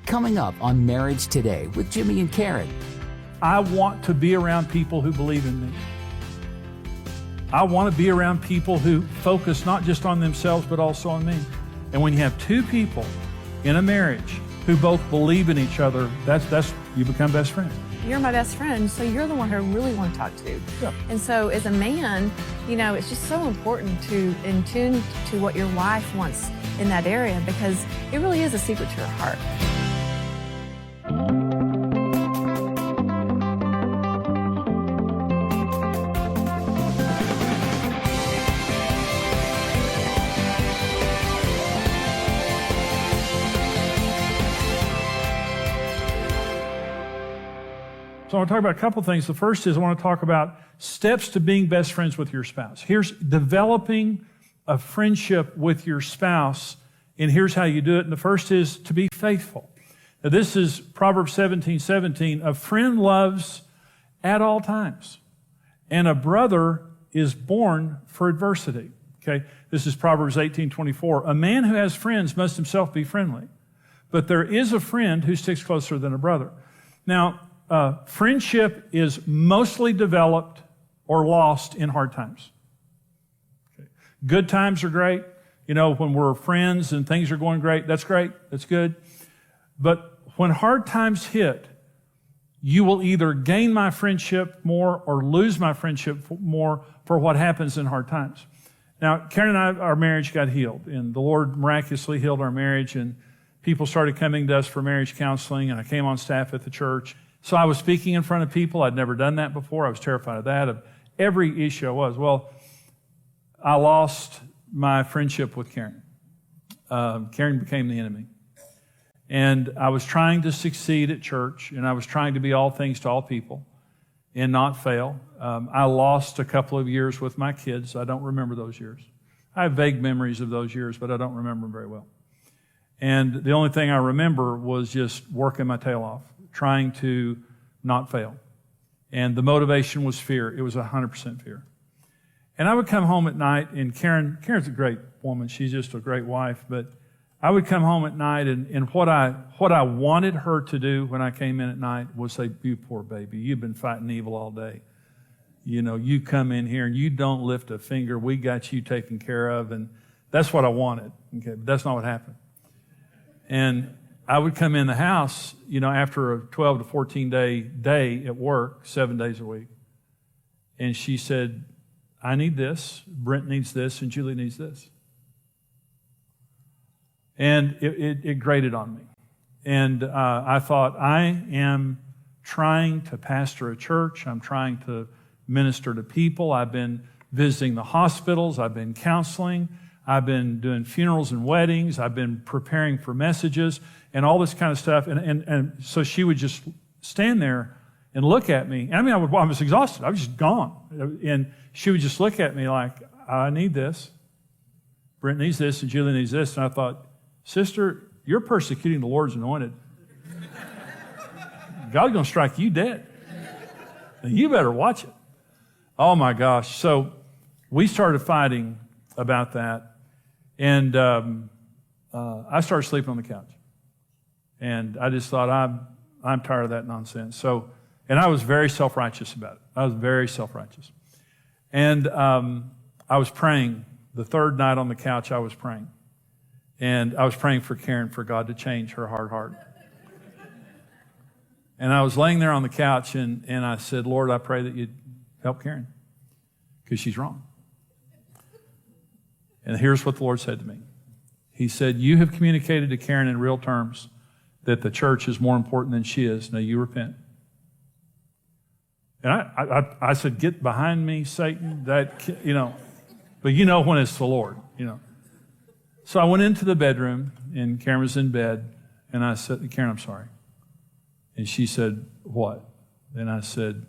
Coming up on Marriage Today with Jimmy and Karen. I want to be around people who believe in me. I want to be around people who focus not just on themselves, but also on me. And when you have two people in a marriage who both believe in each other, that's you become best friends. You're my best friend, so you're the one who I really want to talk to. Yeah. And so as a man, it's just so important to in tune to what your wife wants in that area, because it really is a secret to her heart. So I want to talk about a couple of things. The first is I want to talk about steps to being best friends with your spouse. Here's developing a friendship with your spouse, and here's how you do it. And the first is to be faithful. Now, this is Proverbs 17:17. A friend loves at all times, and a brother is born for adversity. Okay, this is Proverbs 18:24. A man who has friends must himself be friendly, but there is a friend who sticks closer than a brother. Now, friendship is mostly developed or lost in hard times. Okay. Good times are great. When we're friends and things are going great, that's great. That's good. But when hard times hit, you will either gain my friendship more or lose my friendship more for what happens in hard times. Now, Karen and I, our marriage got healed, and the Lord miraculously healed our marriage, and people started coming to us for marriage counseling, and I came on staff at the church. So I was speaking in front of people. I'd never done that before. I was terrified of that, of every issue I was. Well, I lost my friendship with Karen. Karen became the enemy. And I was trying to succeed at church, and I was trying to be all things to all people and not fail. I lost a couple of years with my kids. I don't remember those years. I have vague memories of those years, but I don't remember them very well. And the only thing I remember was just working my tail off, trying to not fail. And the motivation was fear. It was 100% fear. And I would come home at night, and Karen's a great woman. She's just a great wife. But I would come home at night, and what I wanted her to do when I came in at night was say, "You poor baby, you've been fighting evil all day. You come in here and you don't lift a finger. We got you taken care of." And that's what I wanted. Okay, but that's not what happened. And I would come in the house, after a 12 to 14 day at work, 7 days a week. And she said, "I need this, Brent needs this, and Julie needs this." And it grated on me. And I thought, I am trying to pastor a church. I'm trying to minister to people. I've been visiting the hospitals. I've been counseling. I've been doing funerals and weddings. I've been preparing for messages and all this kind of stuff. And so she would just stand there and look at me. And I was exhausted. I was just gone. And she would just look at me like, "I need this. Brent needs this, and Julie needs this." And I thought, "Sister, you're persecuting the Lord's anointed. God's going to strike you dead. And you better watch it." Oh my gosh. So we started fighting about that. And I started sleeping on the couch. And I just thought, I'm tired of that nonsense. And I was very self-righteous about it. I was very self-righteous. And I was praying. The third night on the couch, I was praying. And I was praying for Karen, for God to change her hard heart. And I was laying there on the couch, and I said, "Lord, I pray that you'd help Karen, because she's wrong." And here's what the Lord said to me. He said, "You have communicated to Karen in real terms that the church is more important than she is. Now you repent." And I said, "Get behind me, Satan." But when it's the Lord, So I went into the bedroom, and Karen was in bed, and I said, "Karen, I'm sorry." And she said, "What?" And I said,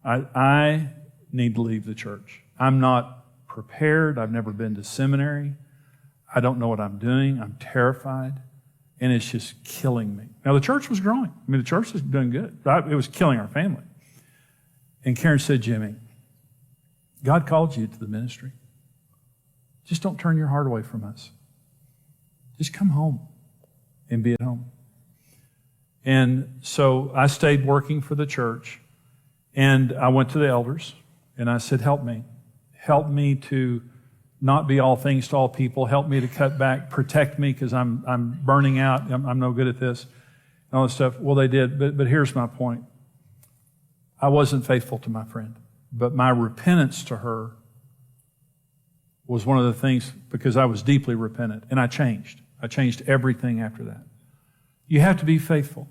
I need to leave the church. I'm not prepared. I've never been to seminary. I don't know what I'm doing. I'm terrified. And it's just killing me. Now, the church was growing. The church was doing good. It was killing our family. And Karen said, "Jimmy, God called you to the ministry. Just don't turn your heart away from us. Just come home and be at home." And so I stayed working for the church, and I went to the elders, and I said, help me. Help me to not be all things to all people. Help me to cut back. Protect me, because I'm burning out. I'm no good at this. And all this stuff. Well, they did, but here's my point. I wasn't faithful to my friend, but my repentance to her was one of the things, because I was deeply repentant, and I changed. I changed everything after that. You have to be faithful.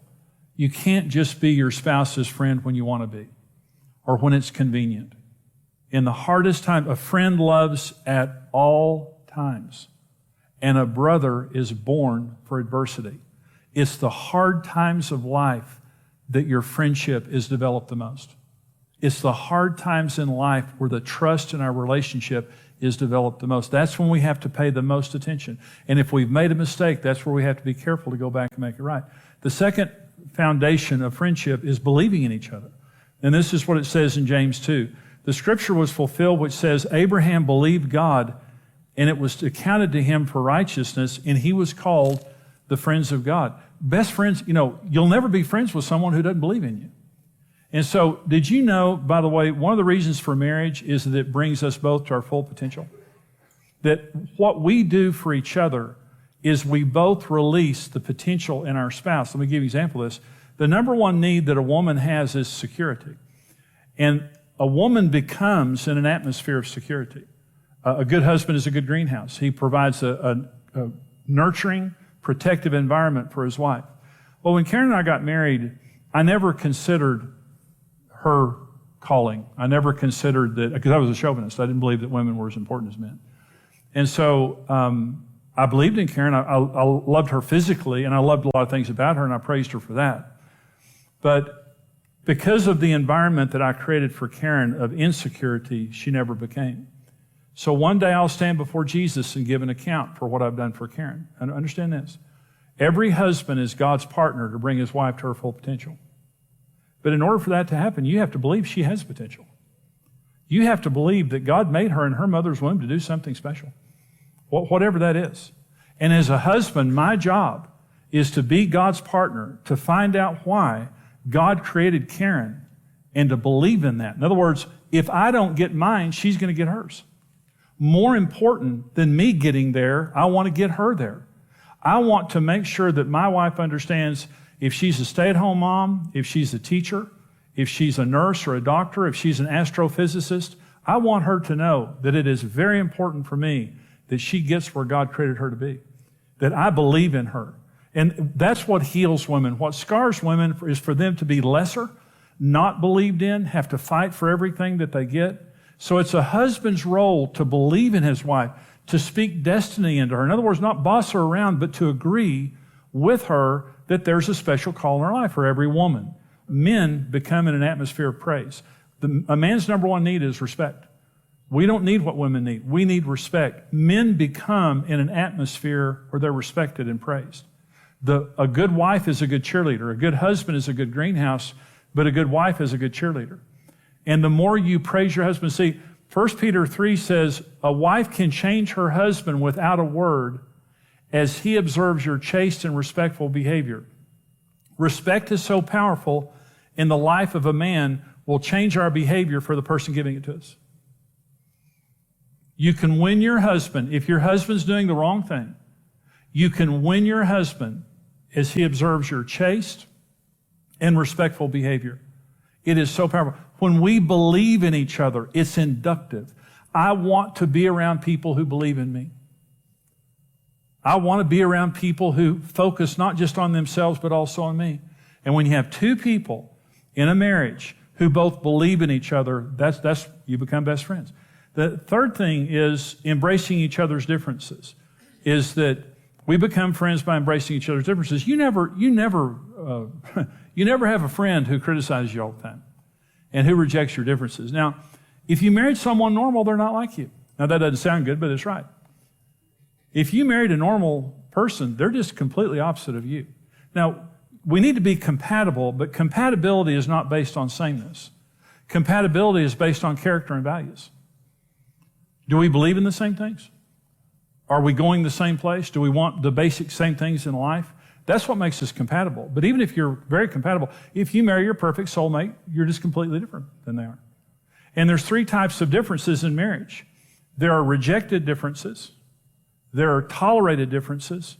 You can't just be your spouse's friend when you want to be, or when it's convenient. In the hardest time, a friend loves at all times, and a brother is born for adversity. It's the hard times of life that your friendship is developed the most. It's the hard times in life where the trust in our relationship is developed the most. That's when we have to pay the most attention. And if we've made a mistake, that's where we have to be careful to go back and make it right. The second foundation of friendship is believing in each other. And this is what it says in James 2. The scripture was fulfilled, which says, Abraham believed God, and it was accounted to him for righteousness, and he was called the friends of God. Best friends, you'll never be friends with someone who doesn't believe in you. And so, did you know, by the way, one of the reasons for marriage is that it brings us both to our full potential? That what we do for each other is we both release the potential in our spouse. Let me give you an example of this. The number one need that a woman has is security. And a woman becomes in an atmosphere of security. A good husband is a good greenhouse. He provides a nurturing, protective environment for his wife. Well, when Karen and I got married, I never considered her calling. I never considered that, because I was a chauvinist. I didn't believe that women were as important as men. And so I believed in Karen. I loved her physically, and I loved a lot of things about her, and I praised her for that. But because of the environment that I created for Karen of insecurity, she never became. So one day I'll stand before Jesus and give an account for what I've done for Karen. And understand this. Every husband is God's partner to bring his wife to her full potential. But in order for that to happen, you have to believe she has potential. You have to believe that God made her in her mother's womb to do something special, whatever that is. And as a husband, my job is to be God's partner, to find out why God created Karen and to believe in that. In other words, if I don't get mine, she's going to get hers. More important than me getting there, I want to get her there. I want to make sure that my wife understands if she's a stay-at-home mom, if she's a teacher, if she's a nurse or a doctor, if she's an astrophysicist, I want her to know that it is very important for me that she gets where God created her to be, that I believe in her. And that's what heals women. What scars women is for them to be lesser, not believed in, have to fight for everything that they get. So it's a husband's role to believe in his wife, to speak destiny into her. In other words, not boss her around, but to agree with her that there's a special call in her life for every woman. Men become in an atmosphere of praise. A man's number one need is respect. We don't need what women need. We need respect. Men become in an atmosphere where they're respected and praised. A good wife is a good cheerleader. A good husband is a good greenhouse, but a good wife is a good cheerleader. And the more you praise your husband, see, 1 Peter 3 says, a wife can change her husband without a word as he observes your chaste and respectful behavior. Respect is so powerful in the life of a man, will change our behavior for the person giving it to us. You can win your husband. If your husband's doing the wrong thing, you can win your husband as he observes your chaste and respectful behavior. It is so powerful. When we believe in each other, it's inductive. I want to be around people who believe in me. I want to be around people who focus not just on themselves, but also on me. And when you have two people in a marriage who both believe in each other, that's you become best friends. The third thing is embracing each other's differences, is that we become friends by embracing each other's differences. You never have a friend who criticizes you all the time and who rejects your differences. Now, if you married someone normal, they're not like you. Now, that doesn't sound good, but it's right. If you married a normal person, they're just completely opposite of you. Now, we need to be compatible, but compatibility is not based on sameness. Compatibility is based on character and values. Do we believe in the same things? Are we going the same place? Do we want the basic same things in life? That's what makes us compatible. But even if you're very compatible, if you marry your perfect soulmate, you're just completely different than they are. And there's 3 types of differences in marriage. There are rejected differences, there are tolerated differences,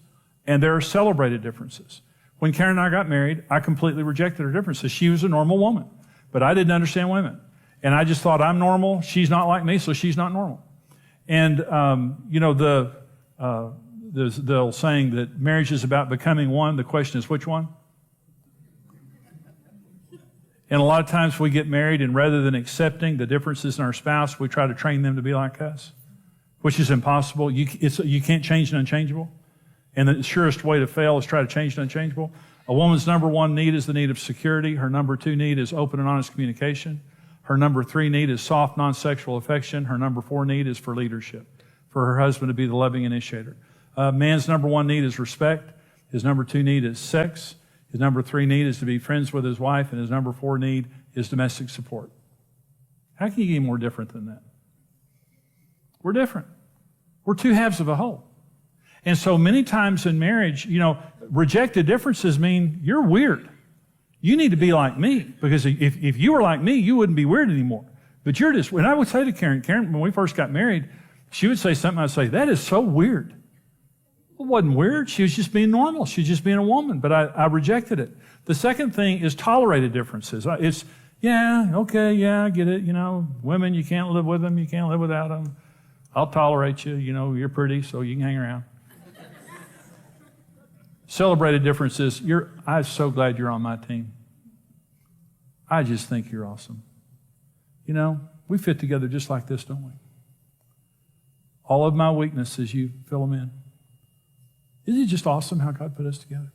and there are celebrated differences. When Karen and I got married, I completely rejected her differences. She was a normal woman, but I didn't understand women. And I just thought, I'm normal, she's not like me, so she's not normal. And, there's the old saying that marriage is about becoming one. The question is, which one? And a lot of times we get married, and rather than accepting the differences in our spouse, we try to train them to be like us, which is impossible. You can't change the unchangeable. And the surest way to fail is try to change the unchangeable. A woman's number 1 need is the need of security. Her number 2 need is open and honest communication. Her number 3 need is soft, non-sexual affection. Her number 4 need is for leadership, for her husband to be the loving initiator. Man's number 1 need is respect. His number 2 need is sex. His number 3 need is to be friends with his wife. And his number 4 need is domestic support. How can you get more different than that? We're different. We're 2 halves of a whole. And so many times in marriage, rejected differences mean you're weird. You need to be like me, because if you were like me, you wouldn't be weird anymore. But you're just, and I would say to Karen, when we first got married, she would say something, I'd say, that is so weird. Well, it wasn't weird. She was just being normal. She was just being a woman, but I rejected it. The second thing is tolerated differences. It's, I get it. Women, you can't live with them. You can't live without them. I'll tolerate you. You're pretty, so you can hang around. Celebrated differences. I'm so glad you're on my team. I just think you're awesome. We fit together just like this, don't we? All of my weaknesses, you fill them in. Isn't it just awesome how God put us together?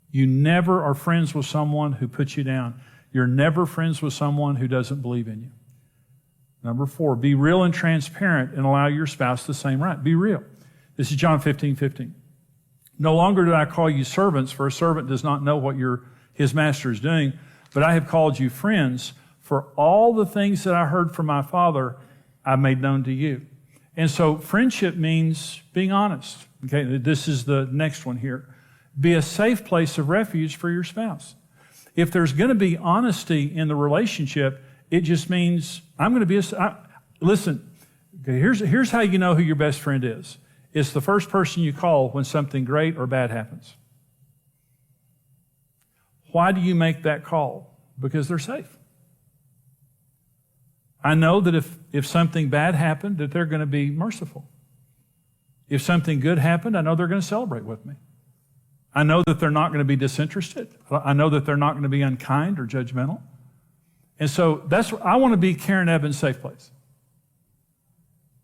You never are friends with someone who puts you down. You're never friends with someone who doesn't believe in you. Number 4, be real and transparent and allow your spouse the same right. Be real. This is John 15:15. No longer do I call you servants, for a servant does not know what his master is doing, but I have called you friends, for all the things that I heard from my Father, I made known to you. And so friendship means being honest. Okay, this is the next one here. Be a safe place of refuge for your spouse. If there's going to be honesty in the relationship, it just means I'm going to be listen, okay, here's how you know who your best friend is. It's the first person you call when something great or bad happens. Why do you make that call? Because they're safe. I know that if something bad happened, that they're going to be merciful. If something good happened, I know they're going to celebrate with me. I know that they're not going to be disinterested. I know that they're not going to be unkind or judgmental. And so I want to be Karen Evans' safe place.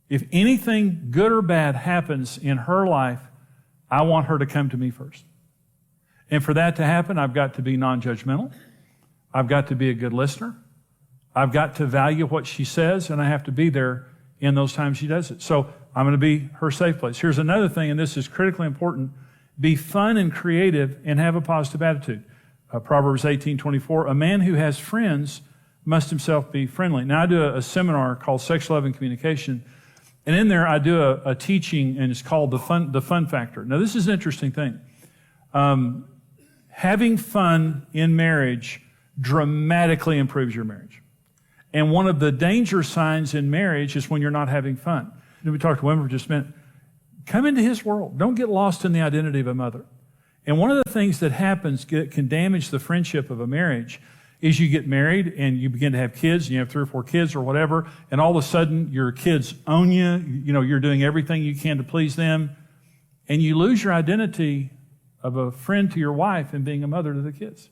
If anything good or bad happens in her life, I want her to come to me first. And for that to happen, I've got to be non-judgmental. I've got to be a good listener. I've got to value what she says, and I have to be there in those times she does it. So I'm going to be her safe place. Here's another thing, and this is critically important. Be fun and creative and have a positive attitude. Proverbs 18:24, a man who has friends must himself be friendly. Now, I do a seminar called Sex, Love, and Communication, and in there I do a teaching, and it's called the fun factor. Now, this is an interesting thing. Having fun in marriage dramatically improves your marriage. And one of the danger signs in marriage is when you're not having fun. We talked to women for just a minute. Come into his world. Don't get lost in the identity of a mother. And one of the things that happens that can damage the friendship of a marriage is you get married and you begin to have kids, and you have 3 or 4 kids or whatever, and all of a sudden your kids own you. You're doing everything you can to please them, and you lose your identity of a friend to your wife and being a mother to the kids.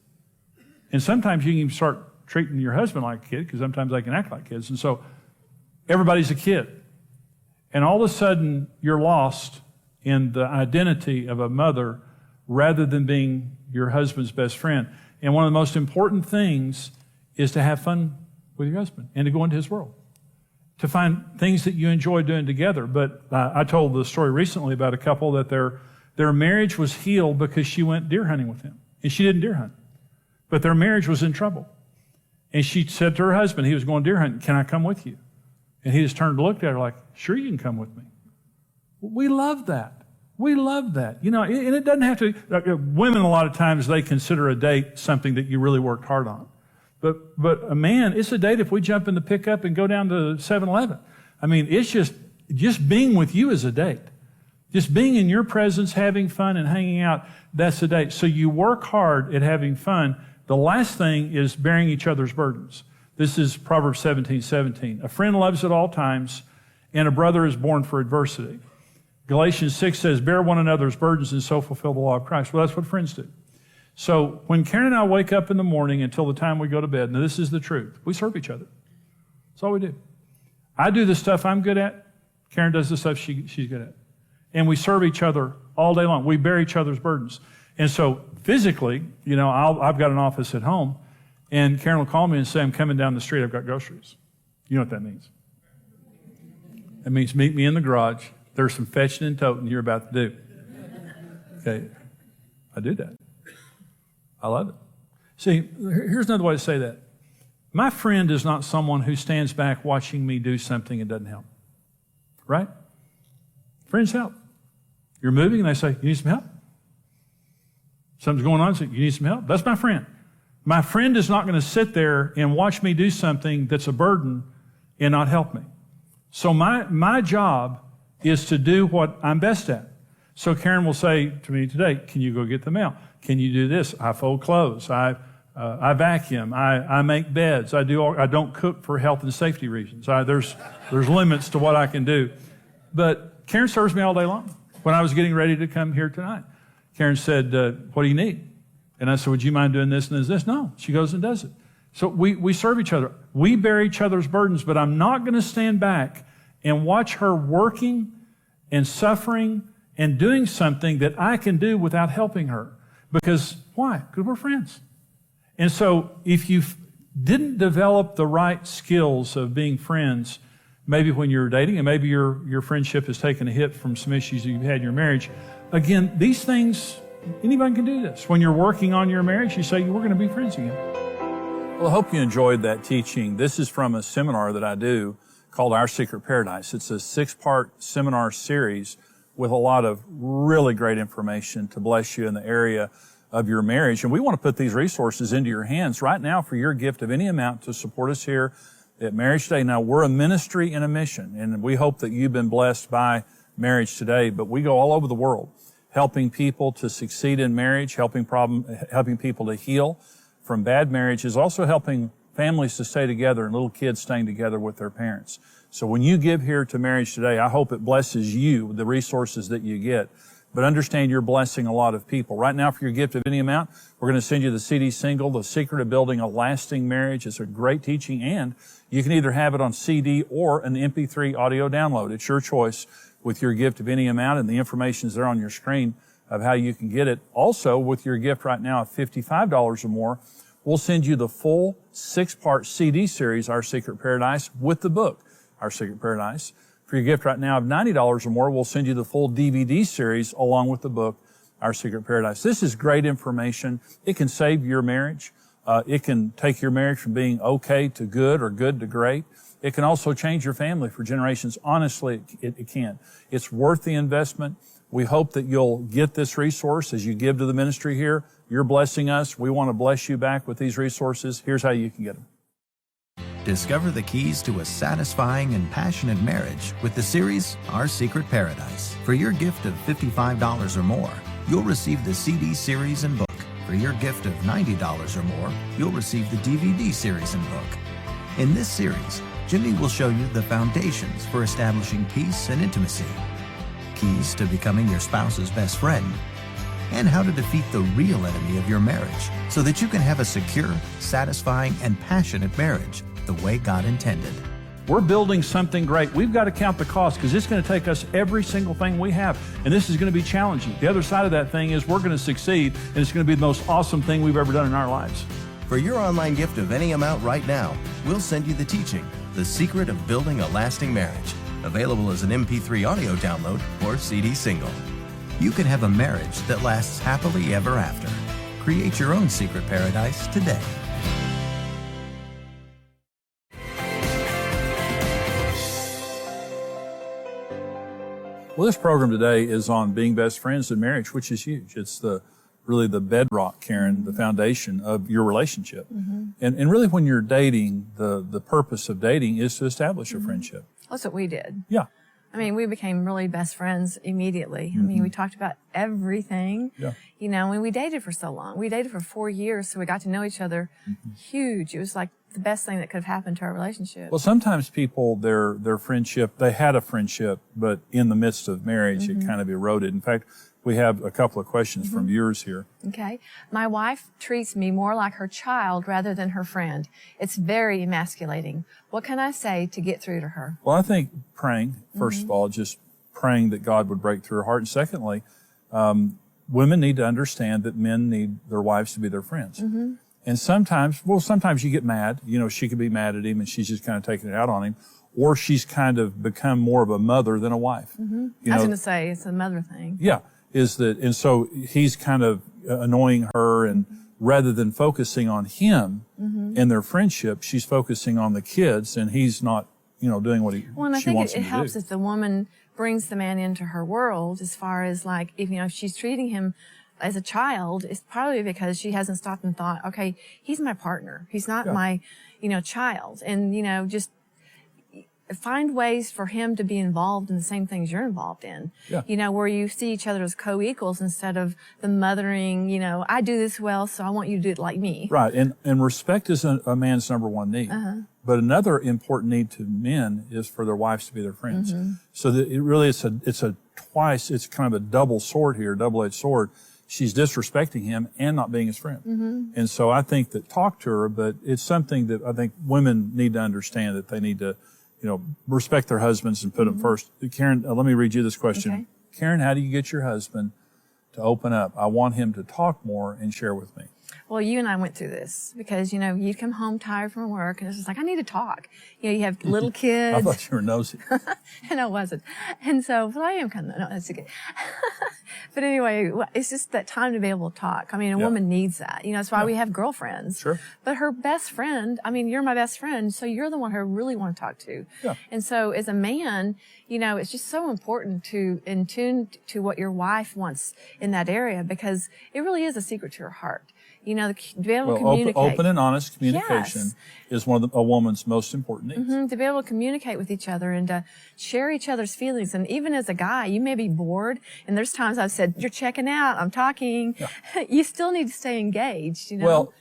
And sometimes you can even start treating your husband like a kid, because sometimes they can act like kids. And so everybody's a kid. And all of a sudden you're lost in the identity of a mother rather than being your husband's best friend. And one of the most important things is to have fun with your husband and to go into his world, to find things that you enjoy doing together. But I told the story recently about a couple that their marriage was healed because she went deer hunting with him. And she didn't deer hunt. But their marriage was in trouble. And she said to her husband, he was going deer hunting, can I come with you? And he just turned and looked at her like, sure, you can come with me. We love that. We love that. And it doesn't have to, women a lot of times, they consider a date something that you really worked hard on. But a man, it's a date if we jump in the pickup and go down to 7-Eleven. I mean, it's just being with you is a date. Just being in your presence, having fun and hanging out, that's a date. So you work hard at having fun. The last thing is bearing each other's burdens. This is Proverbs 17:17. A friend loves at all times, and a brother is born for adversity. Galatians 6 says, bear one another's burdens and so fulfill the law of Christ. Well, that's what friends do. So when Karen and I wake up in the morning until the time we go to bed, now this is the truth, we serve each other. That's all we do. I do the stuff I'm good at. Karen does the stuff she's good at. And we serve each other all day long. We bear each other's burdens. And so physically, I've got an office at home, and Karen will call me and say, I'm coming down the street, I've got groceries. You know what that means? That means meet me in the garage. There's some fetching and toting you're about to do. Okay, I do that. I love it. See, here's another way to say that. My friend is not someone who stands back watching me do something and doesn't help. Right? Friends help. You're moving and they say, you need some help? Something's going on, so you need some help? That's my friend. My friend is not going to sit there and watch me do something that's a burden and not help me. So my job is to do what I'm best at. So Karen will say to me today, can you go get the mail? Can you do this? I fold clothes. I vacuum. I make beds. I don't cook for health and safety reasons. There's limits to what I can do. But Karen serves me all day long. When I was getting ready to come here tonight, Karen said, what do you need? And I said, would you mind doing this and this? No. She goes and does it. So we serve each other. We bear each other's burdens, but I'm not going to stand back and watch her working and suffering and doing something that I can do without helping her. Because, why? Because we're friends. And so if you didn't develop the right skills of being friends, maybe when you're dating, and maybe your friendship has taken a hit from some issues you've had in your marriage, again, these things, anybody can do this. When you're working on your marriage, you say, we're going to be friends again. Well, I hope you enjoyed that teaching. This is from a seminar that I do called Our Secret Paradise. It's a 6-part seminar series with a lot of really great information to bless you in the area of your marriage. And we want to put these resources into your hands right now for your gift of any amount to support us here at Marriage Today. Now, we're a ministry and a mission, and we hope that you've been blessed by Marriage Today, but we go all over the world helping people to succeed in marriage, helping people to heal from bad marriages, also helping families to stay together and little kids staying together with their parents. So when you give here to Marriage Today, I hope it blesses you, the resources that you get. But understand you're blessing a lot of people. Right now, for your gift of any amount, we're going to send you the CD single, The Secret of Building a Lasting Marriage. It's a great teaching, and you can either have it on CD or an MP3 audio download. It's your choice with your gift of any amount, and the information is there on your screen of how you can get it. Also, with your gift right now of $55 or more, we'll send you the full 6-part CD series, Our Secret Paradise, with the book, Our Secret Paradise. For your gift right now of $90 or more, we'll send you the full DVD series along with the book, Our Secret Paradise. This is great information. It can save your marriage. It can take your marriage from being okay to good or good to great. It can also change your family for generations. Honestly, it can. It's worth the investment. We hope that you'll get this resource as you give to the ministry here. You're blessing us. We want to bless you back with these resources. Here's how you can get them. Discover the keys to a satisfying and passionate marriage with the series Our Secret Paradise. For your gift of $55 or more, you'll receive the CD series and book. For your gift of $90 or more, you'll receive the DVD series and book. In this series, Jimmy will show you the foundations for establishing peace and intimacy, keys to becoming your spouse's best friend, and how to defeat the real enemy of your marriage so that you can have a secure, satisfying, and passionate marriage the way God intended. We're building something great. We've got to count the cost because it's going to take us every single thing we have, and this is going to be challenging. The other side of that thing is we're going to succeed, and it's going to be the most awesome thing we've ever done in our lives. For your online gift of any amount right now, we'll send you the teaching, The Secret of Building a Lasting Marriage, available as an MP3 audio download or CD single. You can have a marriage that lasts happily ever after. Create your own secret paradise today. Well, this program today is on being best friends in marriage, which is huge. It's really the bedrock, Karen, the foundation of your relationship. And really when you're dating, the purpose of dating is to establish a friendship. That's what we did. Yeah. I mean, we became really best friends immediately. I mean, we talked about everything. Yeah. You know, and we dated for so long. We dated for 4 years, so we got to know each other. Huge. It was like the best thing that could have happened to our relationship. Well, sometimes people, their friendship, they had a friendship, but in the midst of marriage, it kind of eroded. In fact, we have a couple of questions from viewers here. Okay. My wife treats me more like her child rather than her friend. It's very emasculating. What can I say to get through to her? Well, I think praying, first of all, just praying that God would break through her heart. And secondly, women need to understand that men need their wives to be their friends. And sometimes you get mad. You know, she could be mad at him and she's just kind of taking it out on him. Or she's kind of become more of a mother than a wife. You I was know, going to say, it's a mother thing. yeah, and so he's kind of annoying her, and rather than focusing on him and their friendship, she's focusing on the kids, and he's not, doing what Well, and I she think wants it him to helps do. if the woman brings the man into her world, as far as like, if she's treating him as a child, it's probably because she hasn't stopped and thought, okay, he's my partner. He's not my, child. And, just find ways for him to be involved in the same things you're involved in. Yeah. Where you see each other as co-equals instead of the mothering, I do this well, so I want you to do it like me. Right, and respect is a man's number one need. But another important need to men is for their wives to be their friends. So that it really it's kind of a double sword here, double-edged sword. She's disrespecting him and not being his friend. And so I think that talk to her, but it's something that I think women need to understand, that they need to, respect their husbands and put them first. Karen, let me read you this question. Okay. Karen, how do you get your husband to open up? I want him to talk more and share with me. Well, you and I went through this because, you'd come home tired from work and it's just like, I need to talk. You have little kids. I thought you were nosy. And I wasn't. And so, but I am kind of, no, that's okay. But anyway, it's just that time to be able to talk. I mean, a woman needs that. That's why we have girlfriends. Sure. But her best friend, you're my best friend, so you're the one who I really want to talk to. Yeah. And so as a man, it's just so important to in tune to what your wife wants in that area, because it really is a secret to your heart. To be able to communicate. Open and honest communication is one of a woman's most important needs. To be able to communicate with each other and to share each other's feelings. And even as a guy, you may be bored. And there's times I've said, you're checking out, I'm talking. Yeah. You still need to stay engaged, Well,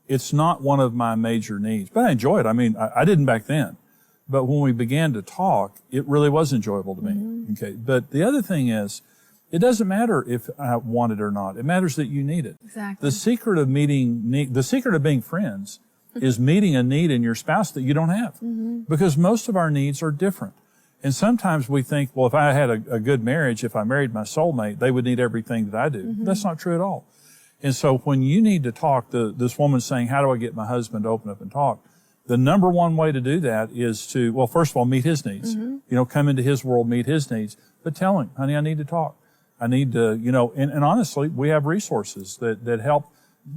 it's not one of my major needs, but I enjoy it. I didn't back then. But when we began to talk, it really was enjoyable to me. Okay. But the other thing is, it doesn't matter if I want it or not. It matters that you need it. Exactly. The secret of being friends is meeting a need in your spouse that you don't have. Because most of our needs are different. And sometimes we think, well, if I had a good marriage, if I married my soulmate, they would need everything that I do. That's not true at all. And so when you need to talk, this woman's saying, how do I get my husband to open up and talk? The number one way to do that is to, well, first of all, meet his needs. Come into his world, meet his needs. But tell him, honey, I need to talk. I need to, and honestly, we have resources that help.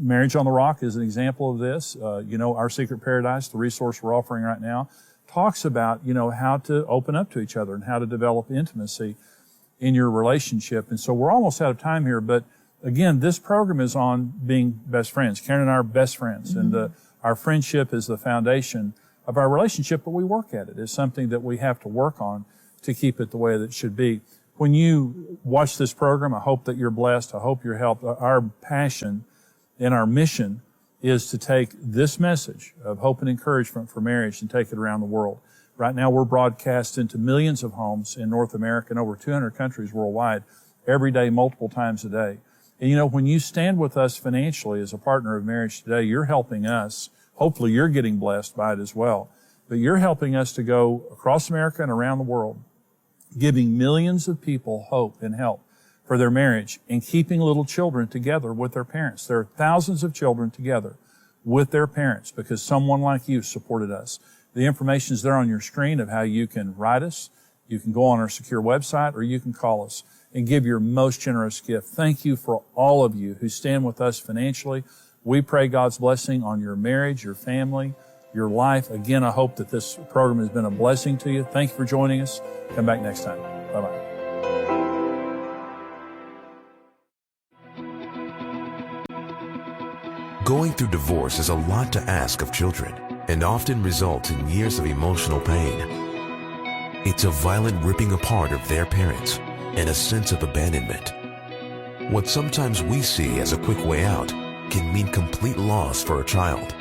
Marriage on the Rock is an example of this. Our Secret Paradise, the resource we're offering right now, talks about, how to open up to each other and how to develop intimacy in your relationship. And so we're almost out of time here, but again, this program is on being best friends. Karen and I are best friends, and our friendship is the foundation of our relationship, but we work at it. It's something that we have to work on to keep it the way that it should be. When you watch this program, I hope that you're blessed. I hope you're helped. Our passion and our mission is to take this message of hope and encouragement for marriage and take it around the world. Right now, we're broadcast into millions of homes in North America and over 200 countries worldwide, every day, multiple times a day. And when you stand with us financially as a partner of Marriage Today, you're helping us. Hopefully, you're getting blessed by it as well. But you're helping us to go across America and around the world, giving millions of people hope and help for their marriage and keeping little children together with their parents. There are thousands of children together with their parents because someone like you supported us. The information is there on your screen of how you can write us. You can go on our secure website, or you can call us and give your most generous gift. Thank you for all of you who stand with us financially. We pray God's blessing on your marriage, your family, your life. Again, I hope that this program has been a blessing to you. Thank you for joining us. Come back next time. Bye-bye. Going through divorce is a lot to ask of children and often results in years of emotional pain. It's a violent ripping apart of their parents and a sense of abandonment. What sometimes we see as a quick way out can mean complete loss for a child.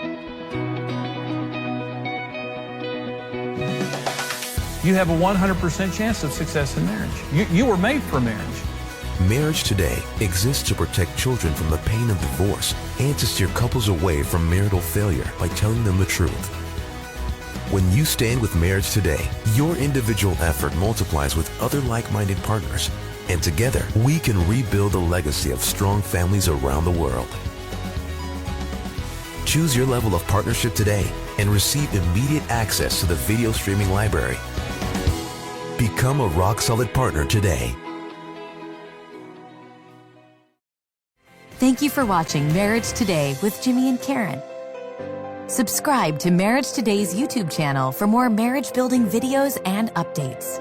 You have a 100% chance of success in marriage. You were made for marriage. Marriage Today exists to protect children from the pain of divorce and to steer couples away from marital failure by telling them the truth. When you stand with Marriage Today, your individual effort multiplies with other like-minded partners, and together we can rebuild a legacy of strong families around the world. Choose your level of partnership today and receive immediate access to the video streaming library. Become a rock-solid partner today. Thank you for watching Marriage Today with Jimmy and Karen. Subscribe to Marriage Today's YouTube channel for more marriage-building videos and updates.